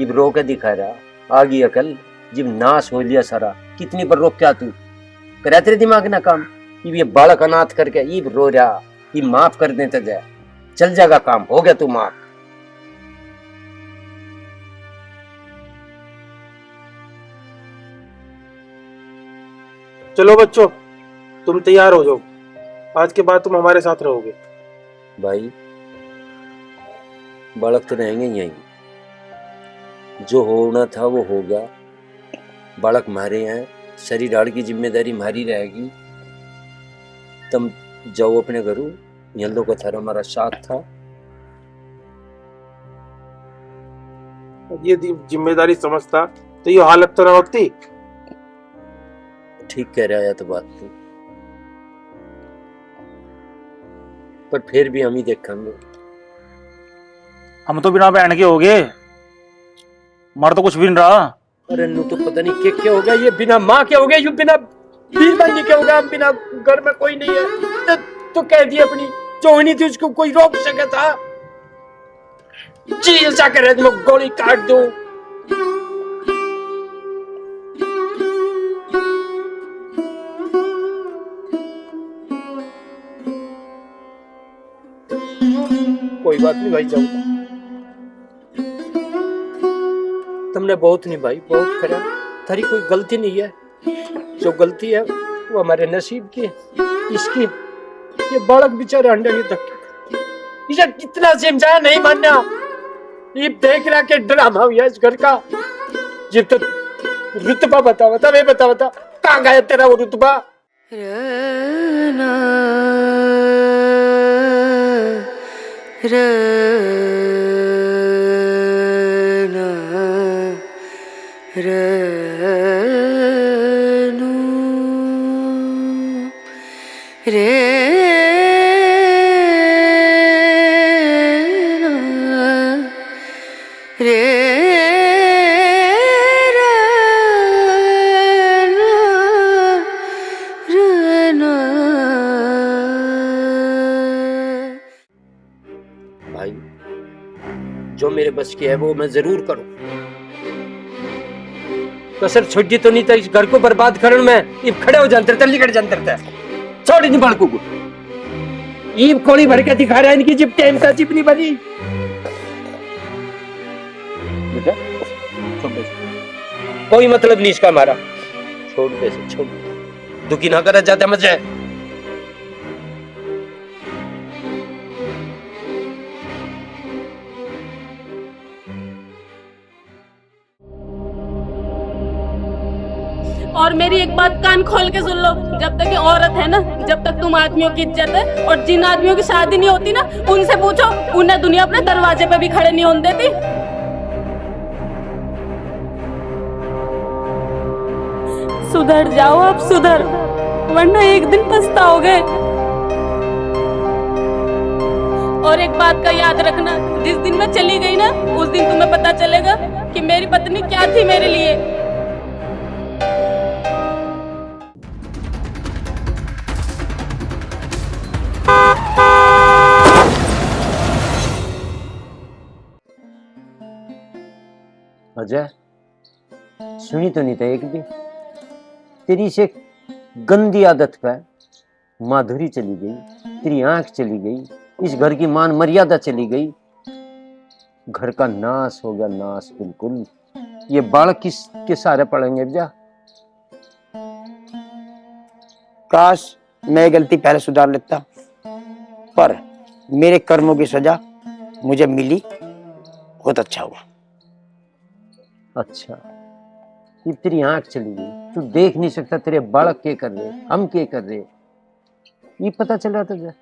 ये रो के दिखा रहा आगी अकल जब नाश हो लिया सारा। कितनी बार रोक क्या तू करे तेरे दिमाग ना काम। ये बालक अनाथ करके ये रो रहा, ये माफ कर देते जाए चल जाएगा काम, हो गया तू माफ। चलो बच्चों, तुम तैयार हो जाओ, आज के बाद तुम हमारे साथ रहोगे। भाई बालक तो रहेंगे यहीं, जो होना था वो हो गया। बालक मारे हैं, शरीर डाल की जिम्मेदारी हमारी रहेगी। तुम जाओ अपने घरों, यल्लो का थारा हमारा साथ था। ये जिम्मेदारी समझता तो ये हालत तो ना होती। ठीक कह रहा है तो बात तो, पर फिर भी हम ही देखेंगे। हम तो बिना बहन के हो गए, मर तो कुछ भी नहीं रहा। अरे नु तो पता नहीं क्या हो गया, ये बिना माँ के हो गया, ये बिना बीरबंदी के हो गया, बिना घर में कोई नहीं है तो कह दी अपनी जो होनी थी उसको कोई रोक सके था। जी ऐसा करे तो मैं गोली काट दूं। कोई बात नहीं भाई, जाओ तुमने बहुत नहीं भाई, बहुत करा, थारी कोई गलती नहीं है। जो गलती है वो हमारे नसीब की है, इसकी। ये बालक बेचारे अंडे नहीं तक इसे कितना समझाया नहीं मानना। ये देख रहा के ड्रामा हुआ इस घर का। ये तो रुतबा बता कहाँ गया तेरा वो रुतबा। भाई जो मेरे बस की है वो मैं जरूर करूं। कसर छोड़ी तो नहीं था इस घर को बर्बाद करने में। ये खड़े हो जानते थे, निकट जानते थे, छोड़ नहीं बालकों को। ये कोड़ी भर के दिखा रहा है इनकी जिप टाइम का जिप नहीं भरी। बेटा कोई मतलब नहीं इसका हमारा, छोड़ दे से, छोड़ दुखी ना करा जाता मुझे। और मेरी एक बात कान खोल के सुन लो, जब तक ये औरत है ना, जब तक तुम आदमियों की इज्जत है, और जिन आदमियों की शादी नहीं होती ना उनसे पूछो, उन्हें दुनिया अपने दरवाजे पे भी खड़े नहीं होने देती। सुधर जाओ अब, सुधर, वरना एक दिन पछताओगे। और एक बात का याद रखना, जिस दिन मैं चली गई ना उस दिन तुम्हें पता चलेगा कि मेरी पत्नी क्या थी मेरे लिए। अजय सुनी तो नहीं था एक भी। तेरी से गंदी आदत पे माधुरी चली गई, तेरी आंख चली गई, इस घर की मान मर्यादा चली गई, घर का नाश हो गया, नाश बिल्कुल। ये बालक किसके सहारे पड़ेंगे भैया। काश मैं गलती पहले सुधार लेता, पर मेरे कर्मों की सजा मुझे मिली, बहुत अच्छा हुआ। अच्छा ये तेरी आंख चली गई, तू देख नहीं सकता तेरे बालक के कर रहे, हम के कर रहे, ये पता चल रहा तुझे।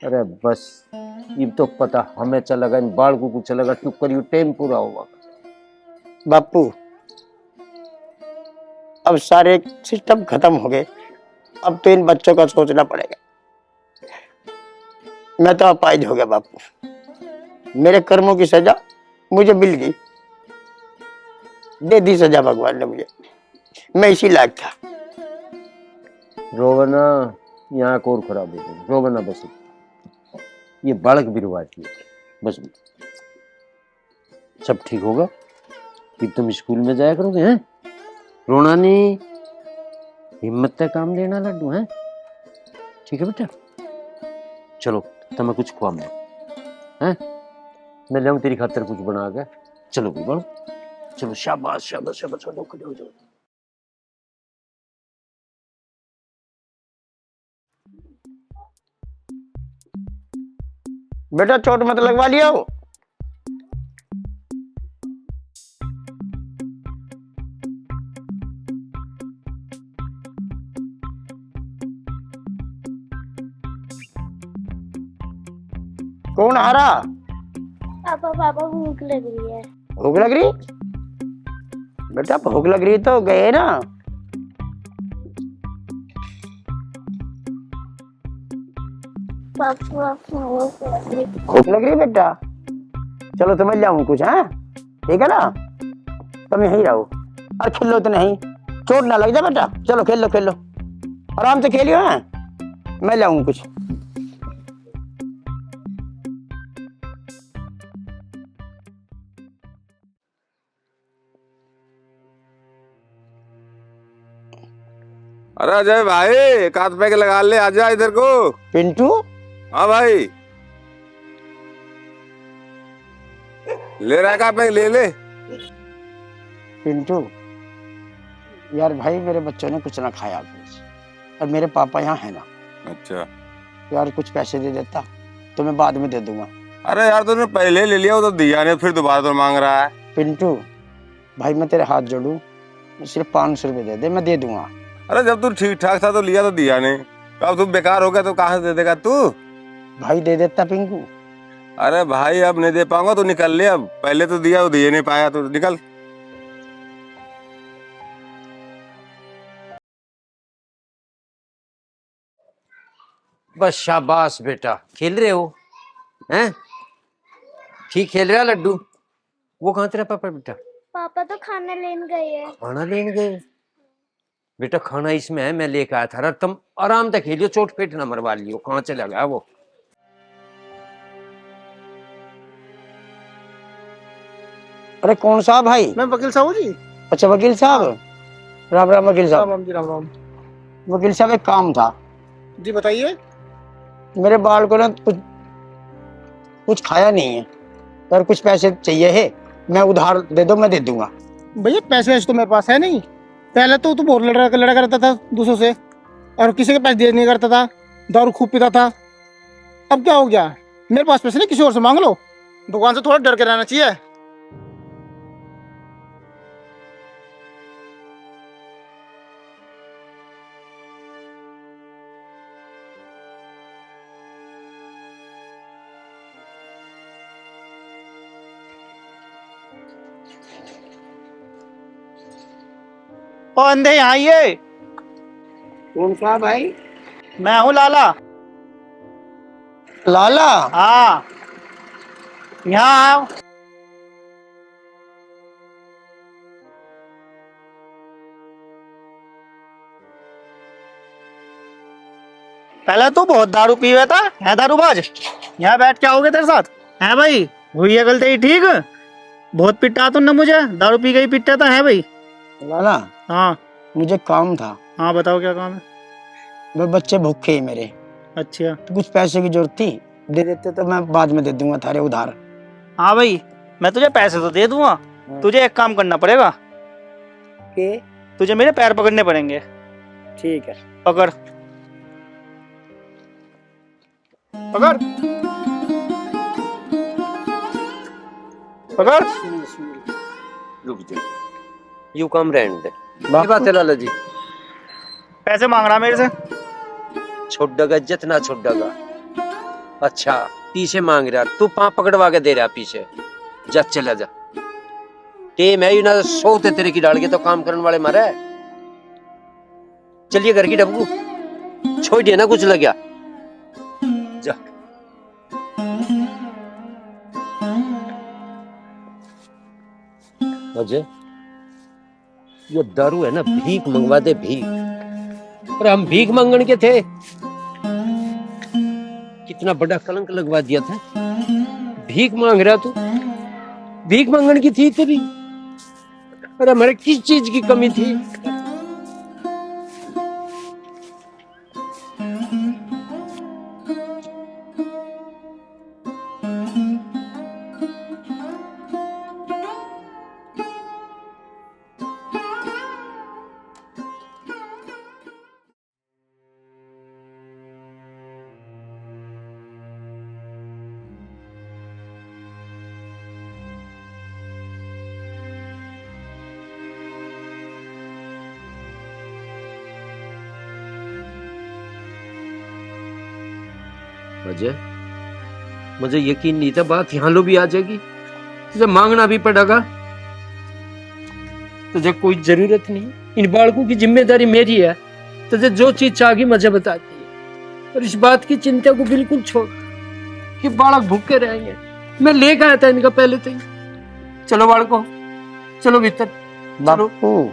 अरे बस ये तो पता हमें चलेगा, इन बालकों को चलेगा, तू करियो टाइम पूरा होगा। बापू अब सारे सिस्टम खत्म हो गए, अब तो इन बच्चों का सोचना पड़ेगा। मैं तो अपाहिज हो गया बापू, मेरे कर्मों की सजा मुझे मिल गई, दे दी सजा भगवान ने मुझे, मैं इसी लायक था। रोवना यहाँ और खराब हो गई, रोवना बस ये बालक भी रुवाती है, बस सब ठीक होगा। कि तुम स्कूल में जाया करोगे हैं? रोना नहीं, हिम्मत से काम लेना लड्डू हैं। ठीक है बेटा, चलो तुम्हें कुछ खुआ हैं, मैं लाऊं तेरी खातिर कुछ बना के। चलो भी बढ़ो, चलो शाबाश शाबाश शाबाश, खड़े हो जाओ। बेटा चोट मत लगवा लियो। कौन हारा? पापा पापा भूख लग रही है। भूख लग रही? बेटा भूख लग रही तो गए ना। पापा भूख लग रही बेटा? चलो तुम्हें लाऊं कुछ, है ठीक है ना? तुम यहीं रहो और खेलो तो नहीं, चोट ना लग जाए बेटा। चलो खेल लो खेल लो, आराम से खेलियो। है मैं लाऊं कुछ। अरे अजय भाई, एक हाथ पैक लगा ले, आजा इधर को। पिंटू, हाँ भाई, ले रहा है का पैक? ले ले। पिंटू यार भाई मेरे बच्चों ने कुछ ना खाया आज, और मेरे पापा यहाँ है ना। अच्छा यार कुछ पैसे दे देता तो मैं बाद में दे दूंगा। अरे यार, तूने पहले ले लिया, वो तो दिया नहीं, फिर दोबारा तो मांग रहा है। पिंटू भाई मैं तेरे हाथ जोड़ूं, सिर्फ 500 रुपए दे दे, मैं दे दूंगा। अरे जब तू ठीक ठाक था तो लिया, तो दिया नहीं। अब तू बेकार हो गया तो कहाँ से दे देगा तू? भाई दे देता पिंकू। अरे भाई अब नहीं दे पाऊंगा, तो निकल ले। अब पहले तो दिया, वो दे नहीं पाया, तो निकल। बस शाबाश बेटा, खेल रहे हो हैं? ठीक खेल रहा लड्डू। वो कहाँ तेरा पापा बेटा? पापा तो खाना लेने गए हैं। खाना लेने गए? बेटा खाना इसमें है, मैं लेकर आया था। तुम आराम से खेलियो, चोट पेट ना मरवा लियो। कहाँ चला गया वो? अरे कौन सा भाई? मैं वकील साहब हूँ जी। अच्छा वकील साहब, राम राम वकील राम साहब। राम जी, राम राम वकील साहब एक काम था। जी बताइए। मेरे बाल को ना कुछ खाया नहीं है और कुछ पैसे चाहिए है, मैं उधार दे दो, मैं दे दूंगा। भैया पैसे वैसे तो मेरे पास है नहीं। पहले तो तू बहुत लड़ा करता था दूसरों से, और किसी के पैसे दिया नहीं करता था, दारू खूब पीता था। अब क्या हो गया? मेरे पास पैसे नहीं, किसी और से मांग लो। भगवान से थोड़ा डर के रहना चाहिए। ओ अंधे यहाँ आइए। कौन सा भाई? मैं हूँ लाला। लाला? हाँ यहाँ आओ। पहले तो बहुत दारू पीवे था, है दारूबाज। यहाँ बैठ के आओगे तेरे साथ? है भाई, हुई है गलती ठीक। बहुत पिटा तुमने मुझे, दारू पी गई पिटा था। है भाई? लाला हाँ मुझे काम था। हाँ बताओ क्या काम है? वो बच्चे भूखे ही मेरे, अच्छा तो कुछ पैसे की जरूरत थी, दे देते तो मैं बाद में दे दूंगा थारे उधार। हाँ भाई, मैं तुझे पैसे तो दे दूंगा। तुझे एक काम करना पड़ेगा के? तुझे मेरे पैर पकड़ने पड़ेंगे। ठीक है। पकड़ पकड़ पकड़। रुक जा, यू कम रहने दे। ये बात है लाला जी, पैसे मांग रहा मेरे से। छोड़ डगा जितना छोड़ डगा। अच्छा पीछे मांग रहा, तू पाँव पकड़वा के दे रहा पीछे। जा चला जा, टेम है ना, सोते तेरे की डाल के तो काम करने वाले मारे। चलिए घर की डब्बू छोड़ दिया ना, कुछ लग गया। जा अजय, ये दारू है ना, भीख मंगवा दे भीख। अरे हम भीख मांगने के थे, कितना बड़ा कलंक लगवा दिया था। भीख मांग रहा तू, भीख मांगने की थी तेरी। अरे हमारे किस चीज की कमी थी? अजय, मुझे यकीन नहीं था बात यहाँ लो भी आ जाएगी। तुझे मांगना भी पड़ेगा। तुझे कोई जरूरत नहीं, इन बालकों की जिम्मेदारी मेरी है। तुझे जो चीज चाहिए मुझे बता दी, और इस बात की चिंता को बिल्कुल छोड़ कि बालक भूखे रहेंगे। मैं लेकर आया था इनका पहले से ही। चलो बालकों, चलो भीतर चलो। बापू,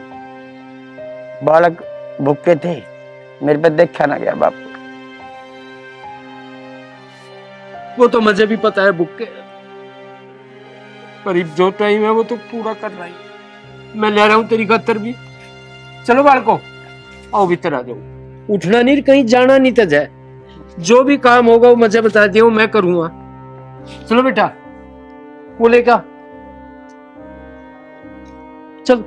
बालक भूखे थे, मेरे पे देखा ना गया बापू। वो तो मुझे भी पता है भूखे, पर अब जो टाइम है वो तो पूरा कर रहा है। मैं ले रहा हूँ तेरी खातर भी। चलो बालकों, आओ भीतर आ जाओ। उठना नहीं, कहीं जाना नहीं तुझे। जो भी काम होगा वो मुझे बता दियो, मैं करूंगा। चलो बेटा, वो लेगा। चल।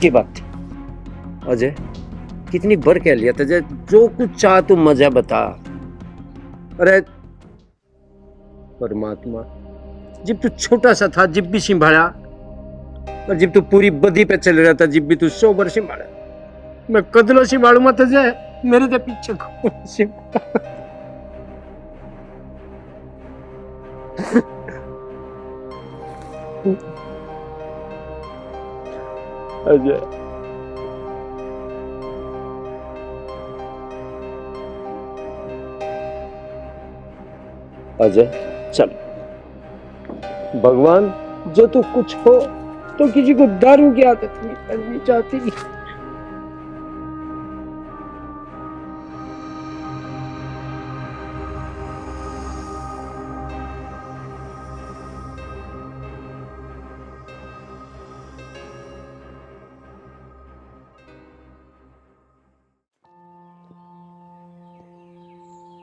की बात अजय, कितनी बार कह लिया तुझे, जो कुछ चाह तू मजा बता। अरे परमात्मा, जब तू छोटा सा था जब भी संभाला, और जब तू पूरी बदी पे चल रहा था जब भी तू 100 बार संभाला। मैं कदलों संभालूंगा तुझे, मेरे तो पीछे अजय, अजय चल। भगवान, जो तू कुछ हो तो किसी को दारू की आदत नहीं करनी चाहती।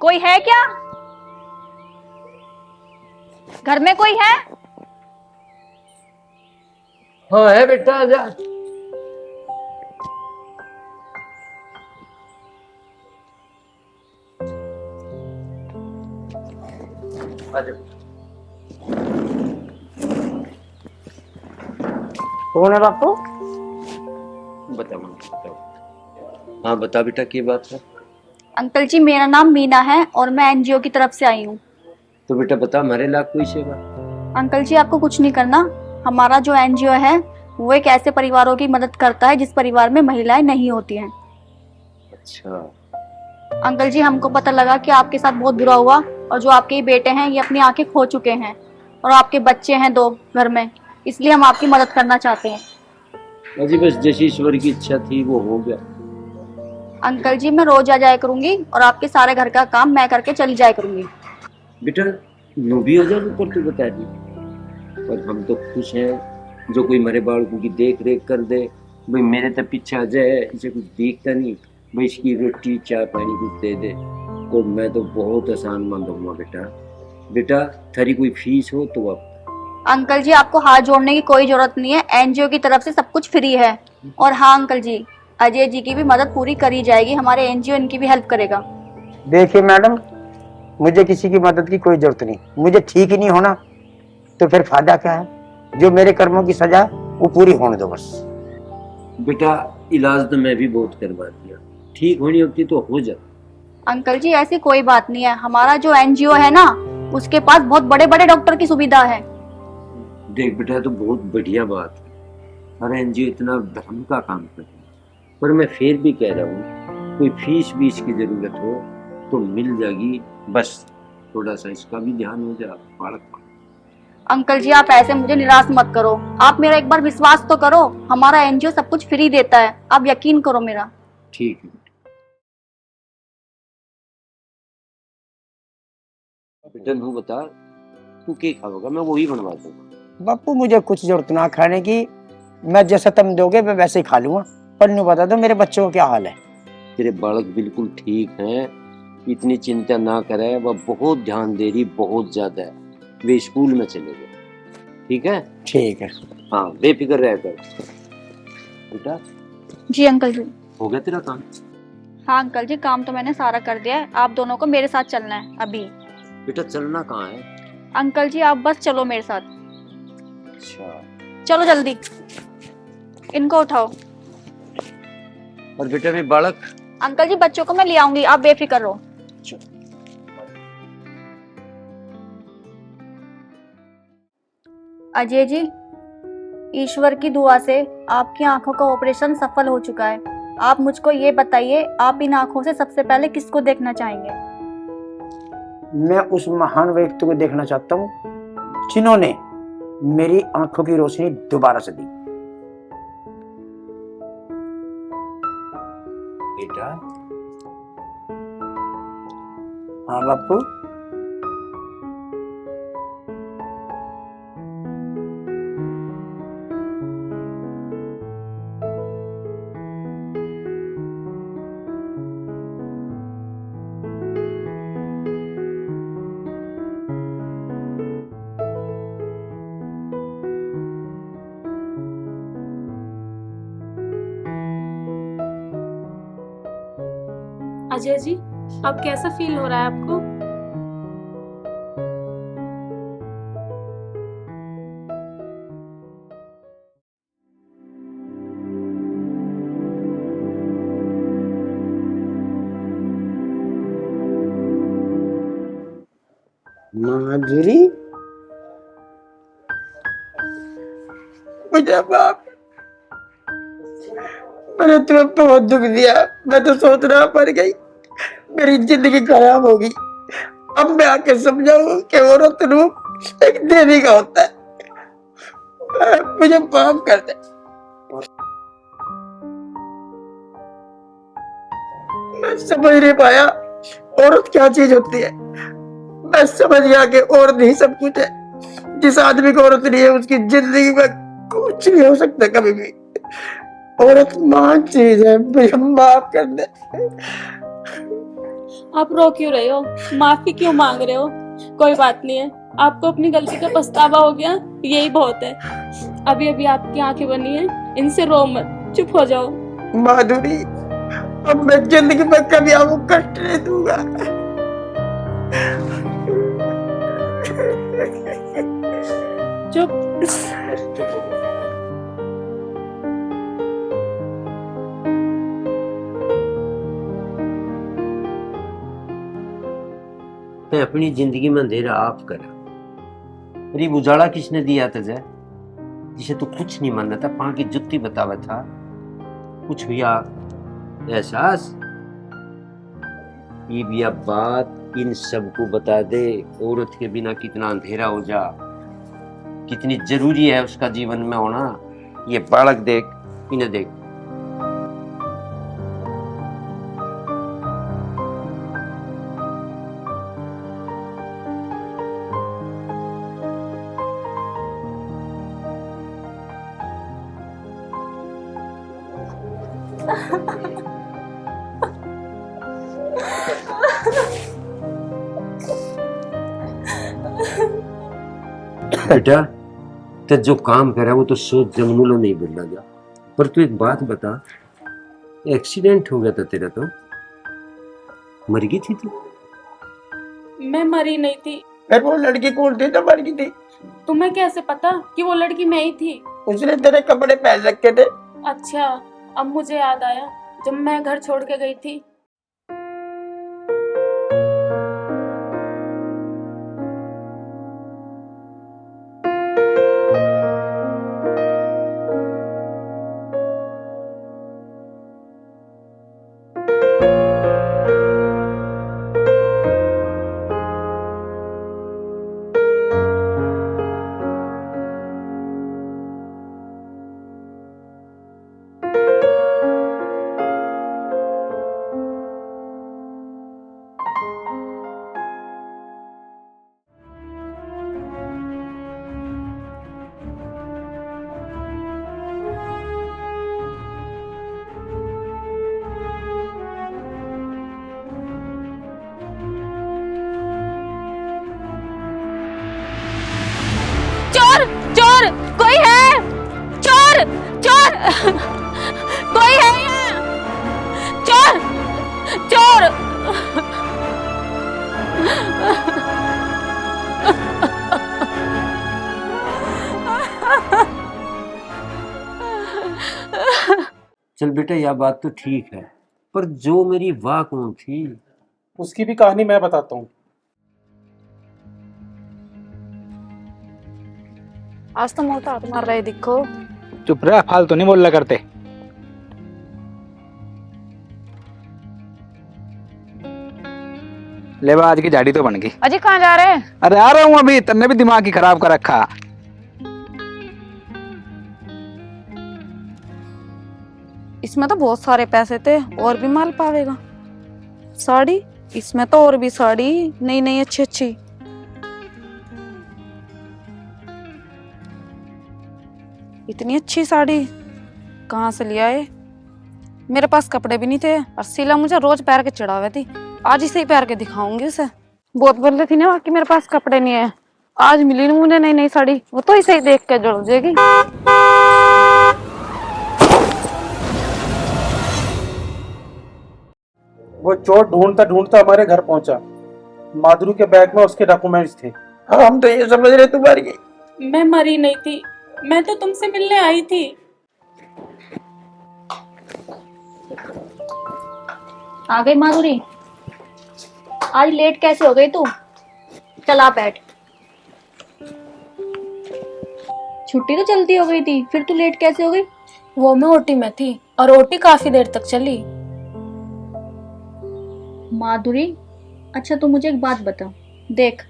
कोई है क्या? घर में कोई है? हाँ है बेटा, आजा। आजा। कौन है बापू? बता बताओ। हाँ बता बेटा, की बात है? अंकल जी, मेरा नाम मीना है और मैं एनजीओ की तरफ से आई हूँ। तो बेटा बता, हमारे लाख कोई सेवा? अंकल जी, आपको कुछ नहीं करना। हमारा जो एनजीओ है वो एक ऐसे परिवारों की मदद करता है जिस परिवार में महिलाएं नहीं होती हैं। अच्छा। अंकल जी, हमको पता लगा कि आपके साथ बहुत बुरा हुआ, और जो आपके बेटे हैं ये अपनी आंखें खो चुके हैं, और आपके बच्चे हैं 2 घर में, इसलिए हम आपकी मदद करना चाहते हैं। अजी बस जैसी ईश्वर की इच्छा थी वो हो गया। अंकल जी, मैं रोज आ जाया करूंगी और आपके सारे घर का काम मैं करके चली जाया करूंगी। बेटा 9,000 ऊपर तो बता दी, पर हम तो खुश हैं जो कोई मेरे बालकों की देख रेख कर दे। भाई मेरे तो पीछे आ जाए, इसे कुछ दिखता नहीं, भाई इसकी रोटी चाय पानी कुछ दे दे, तो मैं तो बहुत आसान मंद हूँ। बेटा थारी कोई फीस हो तो आप। अंकल जी, आपको हाथ जोड़ने की कोई जरूरत नहीं है, एनजीओ की तरफ से सब कुछ फ्री है। और हाँ अंकल जी, अजय जी की भी मदद पूरी करी जाएगी, हमारे एनजीओ इनकी भी हेल्प करेगा। देखिए मैडम, मुझे किसी की मदद की कोई जरूरत नहीं। मुझे ठीक ही नहीं होना तो फिर फायदा क्या है? जो मेरे कर्मों की सजा वो पूरी होने दो बस। बेटा इलाज तो मैं भी बहुत करवा दिया, ठीक होनी होती तो हो जाता। अंकल जी, ऐसी कोई बात नहीं है, हमारा जो एनजीओ है ना उसके पास बहुत बड़े बड़े डॉक्टर की सुविधा है। देख बेटा, तो बहुत बढ़िया बात है। और एनजीओ इतना धर्म का काम कर रही है, पर मैं फिर भी कह रहा हूँ कोई फीस बीस की जरूरत हो तो मिल जाएगी, बस थोड़ा सा इसका भी ध्यान हो जाए बालक। अंकल जी आप ऐसे मुझे निराश मत करो, आप मेरा एक बार विश्वास तो करो। हमारा एनजीओ सब कुछ फ्री देता है, आप यकीन करो मेरा। ठीक है बेटा, तू बता तू क्या खाओगा, मैं वही बनवा दूंगा। बापू मुझे कुछ जरूरत ना खाने की, मैं जैसा तुम दोगे मैं वैसे ही खा लूंगा। पर न्यू बता दो मेरे बच्चों का क्या हाल है। तेरे बालक बिल्कुल ठीक हैं, इतनी चिंता ना करे, वह बहुत ध्यान दे रही, बहुत ज्यादा है। वे स्कूल में चले गए, ठीक है? ठीक है। हाँ बेफिक्र रह कर बेटा। जी अंकल जी। हो गया तेरा काम? हाँ अंकल जी, काम तो मैंने सारा कर दिया है, आप दोनों को मेरे साथ चलना है अभी। बेटा चलना कहाँ है? अंकल जी आप बस चलो मेरे साथ। अच्छा, चलो जल्दी, इनको उठाओ। और बेटा वे बालक? अंकल जी बच्चों को मैं ले आऊंगी, आप बेफिक्र रहो। अजय जी, ईश्वर की दुआ से आपकी आंखों का ऑपरेशन सफल हो चुका है। आप मुझको ये बताइए, आप इन आंखों से सबसे पहले किसको देखना चाहेंगे? मैं उस महान व्यक्ति को देखना चाहता हूँ जिन्होंने मेरी आंखों की रोशनी दोबारा से दी। बेटा हाँ बापू। अजय जी, अब कैसा फील हो रहा है आपको? माधुरी, मुझे बाप, मैंने तुम्हें बहुत दुख दिया। मैं तो सोच रहा मर गई, मेरी जिंदगी खराब होगी। अब मैं आके समझाऊं कि औरत रूप एक देवी का होता है। मुझे माफ कर दे। मैं समझ नहीं पाया औरत क्या चीज होती है। मैं समझ गया कि औरत ही सब कुछ है। जिस आदमी को औरत नहीं है उसकी जिंदगी में कुछ नहीं हो सकता कभी भी। औरत महान चीज है, मुझे माफ कर दे। आप रो क्यों रहे हो? माफी क्यों मांग रहे हो? कोई बात नहीं है, आपको अपनी गलती का पछतावा हो गया, यही बहुत है। अभी अभी आपकी आंखें बनी है, इनसे रो मत, चुप हो जाओ। माधुरी, अब मैं जिंदगी में कभी आपको कष्ट नहीं दूंगा। चुप। मैं अपनी जिंदगी में अंधेरा आप करा, गरीब उजाला किसने दिया तुझे, जिसे तू कुछ नहीं मानना था, पां की जुत्ती बतावा था, कुछ हुआ एहसास? ये भी अब बात इन सबको बता दे, औरत के बिना कितना अंधेरा हो जा, कितनी जरूरी है उसका जीवन में होना। ये बालक देख, इन्हें देख। बेटा ते जो काम करा वो तो सोच जमनूलो नहीं बदला गया। पर तू एक बात बता, एक्सीडेंट हो गया था तेरा तो मर गई थी तू? मैं मरी नहीं थी। फिर वो लड़की कौन थी तो मर गई थी? तुम्हें कैसे पता कि वो लड़की मैं ही थी? उसने तेरे कपड़े पहन रखे थे। अच्छा, अब मुझे याद आया, जब मैं घर छोड़ के गई थी चल बेटा, यह बात तो ठीक है, पर जो मेरी वाह कौन थी? उसकी भी कहानी मैं बताता हूँ। आज तो मोटा हाथ मार रहे दिखो। चुप रह, फालतू नहीं बोलना करते। ले बा, आज की झाड़ी तो बन गई। अजी कहाँ जा रहे हैं? अरे आ रहा हूँ अभी, तन्ने भी दिमाग ही खराब कर रखा। इसमें तो बहुत सारे पैसे थे, और भी माल पावेगा। साड़ी, इसमें तो और भी साड़ी नई नई अच्छी अच्छी। इतनी अच्छी साड़ी कहाँ से लिया है? मेरे पास कपड़े भी नहीं थे और शीला मुझे रोज पहन के चढ़ावे थी। आज इसे ही पहन के दिखाऊंगी उसे। बहुत बोल रही थी ना कि मेरे पास कपड़े नहीं है, आज मिली ना मुझे नई नई साड़ी, वो तो इसे ही देख के जुड़ जाएगी। वो चोर ढूंढता ढूंढता हमारे घर पहुंचा। माधुरी के बैग में उसके डॉक्यूमेंट्स थे। हाँ, हम तो ये समझ रहे तू मर गई। मैं मरी नहीं थी, मैं तो तुमसे मिलने आई थी। आ गई माधुरी? आज लेट कैसे हो गई तू? चला बैठ। छुट्टी तो जल्दी हो गई थी, फिर तू लेट कैसे हो गई? वो मैं ओटी में थी और ओटी काफी देर तक चली। माधुरी, अच्छा तू मुझे एक बात बता। देख,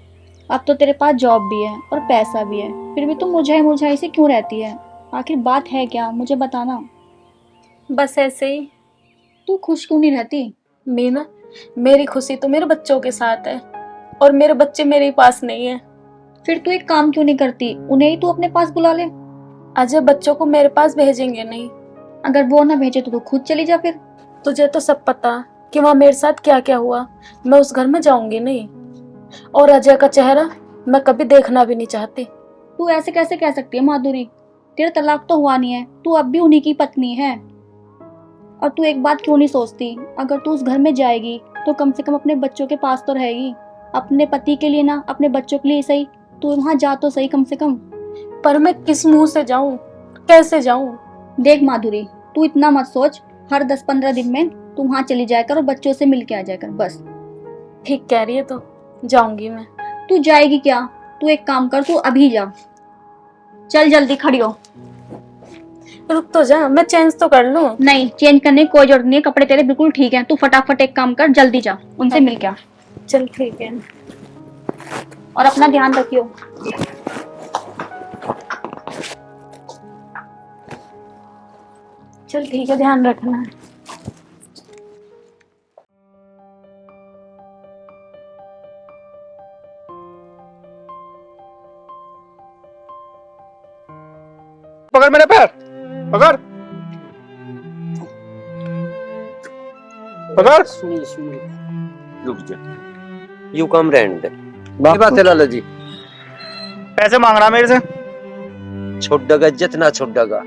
अब तो तेरे पास जॉब भी है और पैसा भी है, फिर भी तू मुरझाई मुरझाई से क्यों रहती है? आखिर बात है क्या, मुझे बताना। बस ऐसे ही। तू खुश क्यों नहीं रहती? मीना, मेरी खुशी तो मेरे बच्चों के साथ है और मेरे बच्चे मेरे पास नहीं है। फिर तू एक काम क्यों नहीं करती, उन्हें ही तू अपने पास बुला ले। अजय बच्चों को मेरे पास भेजेंगे नहीं। अगर वो ना भेजे तो तू खुद चली जा फिर। तुझे तो सब पता कि वहाँ मेरे साथ क्या क्या हुआ। मैं उस घर में जाऊंगी नहीं, और अजय का चेहरा मैं कभी देखना भी नहीं चाहती। तू ऐसे कैसे कह सकती है माधुरी? तेरा तलाक तो हुआ नहीं है, तू अब भी उन्हीं की पत्नी है। और तू एक बात क्यों नहीं सोचती, अगर तू उस घर में जाएगी तो कम से कम अपने बच्चों के पास तो रहेगी। अपने पति के लिए ना, अपने बच्चों के लिए सही, तू वहाँ जा तो सही कम से कम। पर मैं किस मुंह से जाऊं, कैसे जाऊं? देख माधुरी, तू इतना मत सोच। हर 10-15 दिन में तू वहाँ चली जाया कर और बच्चों से मिल के आ जाया कर, बस। ठीक कह रही है तो जाऊंगी मैं। तू जाएगी क्या? तू एक काम कर, तू अभी जा। चल जल्दी खड़ी हो। रुक तो जा, मैं चेंज तो कर लूं। नहीं, चेंज करने की कोई जरूरत नहीं है, कपड़े तेरे बिल्कुल ठीक हैं। तू फटाफट एक काम कर, जल्दी जा, उनसे मिल के आ। चल ठीक है, और अपना ध्यान रखियो। चल ठीक है, ध्यान रखना है। पकड़ मेरे पैर, पकड़ पकड़। रुक जा, यू कम रहने दे। बात है लाला जी, पैसे मांग रहा मेरे से। छोड़ेगा जितना छोड़ेगा।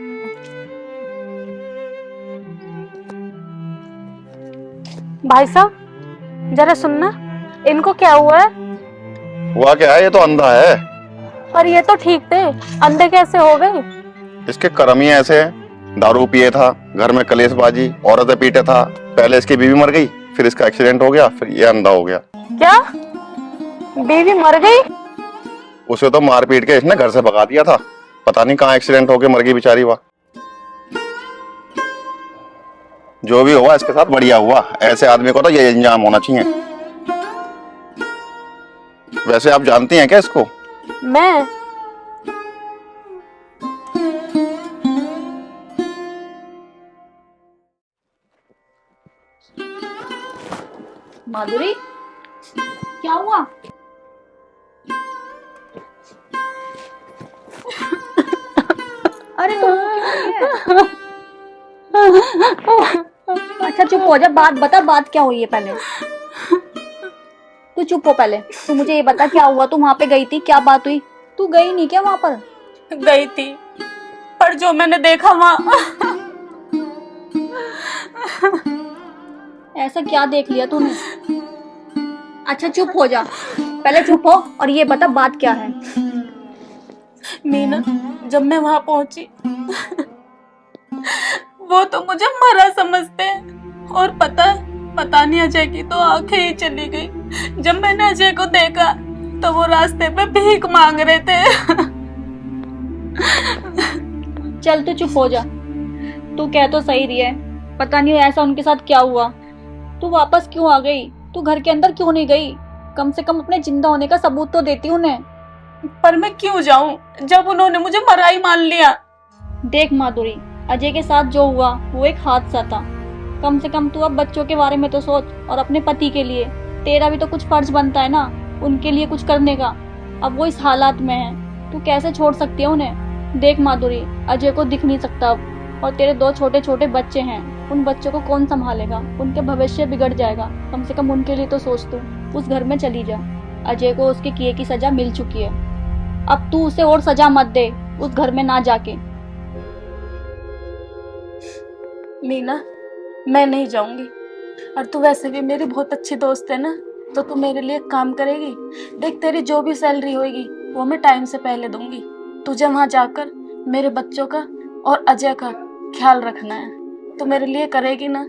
भाई साहब जरा सुनना, इनको क्या हुआ है? हुआ क्या है, ये तो अंधा है। पर ये तो ठीक थे, अंधे कैसे हो गए? इसके कर्म ही ऐसे है। दारू पिए था, घर में कलेशबाजी, औरतें पीटे था। पहले इसकी बीवी मर गई, फिर इसका एक्सीडेंट हो गया, फिर ये अंधा हो गया। क्या बीवी मर गई? उसे तो मार पीट के इसने घर से भगा दिया था। पता नहीं कहाँ एक्सीडेंट होके मर गई बेचारी। वह जो भी हुआ इसके साथ बढ़िया हुआ। ऐसे आदमी को तो ये इंजाम होना चाहिए। वैसे आप जानती हैं क्या इसको? मैं माधुरी, क्या हुआ? अरे तो अच्छा चुप हो जा, बात बता, बात क्या हुई है पहले? तू चुप हो पहले, तू मुझे ये बता क्या हुआ? तू वहां पे गई थी, क्या बात हुई? तू गई नहीं क्या वहां पर? गई थी, पर जो मैंने देखा वहाँ। ऐसा क्या देख लिया तूने? अच्छा चुप हो जा, पहले चुप हो और ये बता बात क्या है? मीना, जब मैं वहां पहुंची वो तो मुझे मरा समझते हैं, और पता नहीं अजय की तो आंखें ही चली गई। जब मैंने अजय को देखा तो वो रास्ते पे भीख मांग रहे थे। चल तू चुप हो जा। तू कह तो सही रही है, पता नहीं ऐसा उनके साथ क्या हुआ। तू वापस क्यों आ गई? तू घर के अंदर क्यों नहीं गई? कम से कम अपने जिंदा होने का सबूत तो देती उन्हें। पर मैं क्यों जाऊं जब उन्होंने मुझे मरा ही मान लिया। देख माधुरी, अजय के साथ जो हुआ वो एक हादसा था। कम से कम तू अब बच्चों के बारे में तो सोच, और अपने पति के लिए तेरा भी तो कुछ फर्ज बनता है ना, उनके लिए कुछ करने का। अब वो इस हालात में है, तू कैसे छोड़ सकती है उन्हें? देख माधुरी, अजय को दिख नहीं सकता अब, और तेरे 2 छोटे छोटे बच्चे हैं, उन बच्चों को कौन संभालेगा? उनके भविष्य बिगड़ जाएगा। कम से कम उनके लिए तो सोच तू। उस घर में चली जा। अजय को उसके किए की सजा मिल चुकी है, अब तू उसे और सजा मत दे उस घर में ना जाके। मीना, मैं नहीं जाऊंगी, और तू वैसे भी मेरी बहुत अच्छी दोस्त है ना, तो तू मेरे लिए काम करेगी। देख, तेरी जो भी सैलरी होगी वो मैं टाइम से पहले दूंगी। तुझे वहां जाकर मेरे बच्चों का और अजय का ख्याल रखना है, तो मेरे लिए करेगी ना?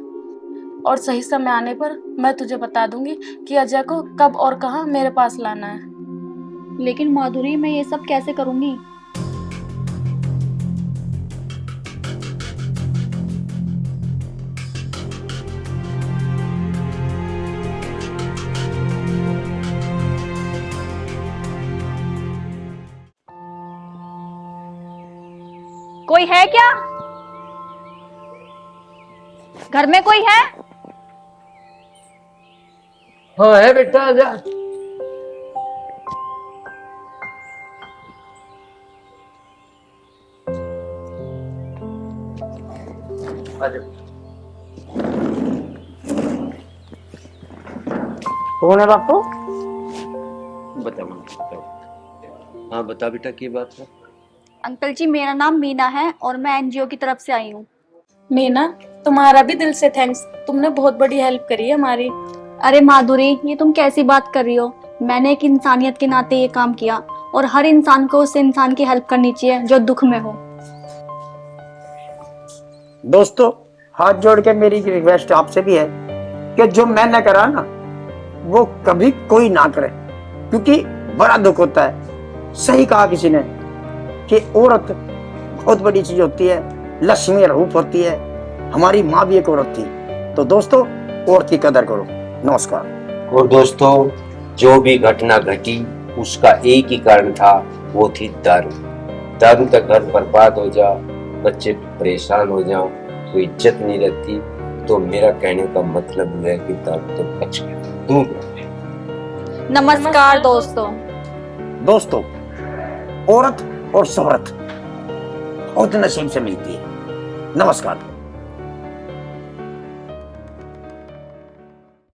और सही समय आने पर मैं तुझे बता दूंगी कि अजय को कब और कहाँ मेरे पास लाना है। लेकिन माधुरी, मैं ये सब कैसे करूंगी? कोई है क्या? घर में कोई है? हाँ है बेटा, आजा। कौन है बापू? बता बताओ। हाँ बता बेटा, की बात है? अंकल जी, मेरा नाम मीना है और मैं एनजीओ की तरफ से आई हूँ। मीना, तुम्हारा भी दिल से थैंक्स, तुमने बहुत बड़ी हेल्प करी है हमारी। अरे माधुरी, ये तुम कैसी बात कर रही हो? मैंने एक इंसानियत के नाते ये काम किया, और हर इंसान को उस इंसान की हेल्प करनी चाहिए जो दुख में हो। दोस्तों, हाथ जोड़ के मेरी रिक्वेस्ट आपसे भी है कि जो मैंने करा ना वो कभी कोई ना करे, क्योंकि बड़ा दुख होता है। सही कहा किसी ने कि औरत बहुत बड़ी चीज होती है, लक्ष्मी रूप होती है। हमारी माँ भी एक औरत थी। तो दोस्तों, औरत की कदर करो। नमस्कार। और दोस्तों, जो भी घटना घटी उसका एक ही कारण था, वो थी दारू। दारू तक घर बर्बाद हो जा, बच्चे परेशान हो जाओ, कोई इज्जत नहीं रहती। तो मेरा कहने का मतलब है कि दारू तो बच गया, दूर रहो। नमस्कार दोस्तों। दोस्तों, औरत और शोहरत बहुत नसीब से मिलती है। नमस्कार।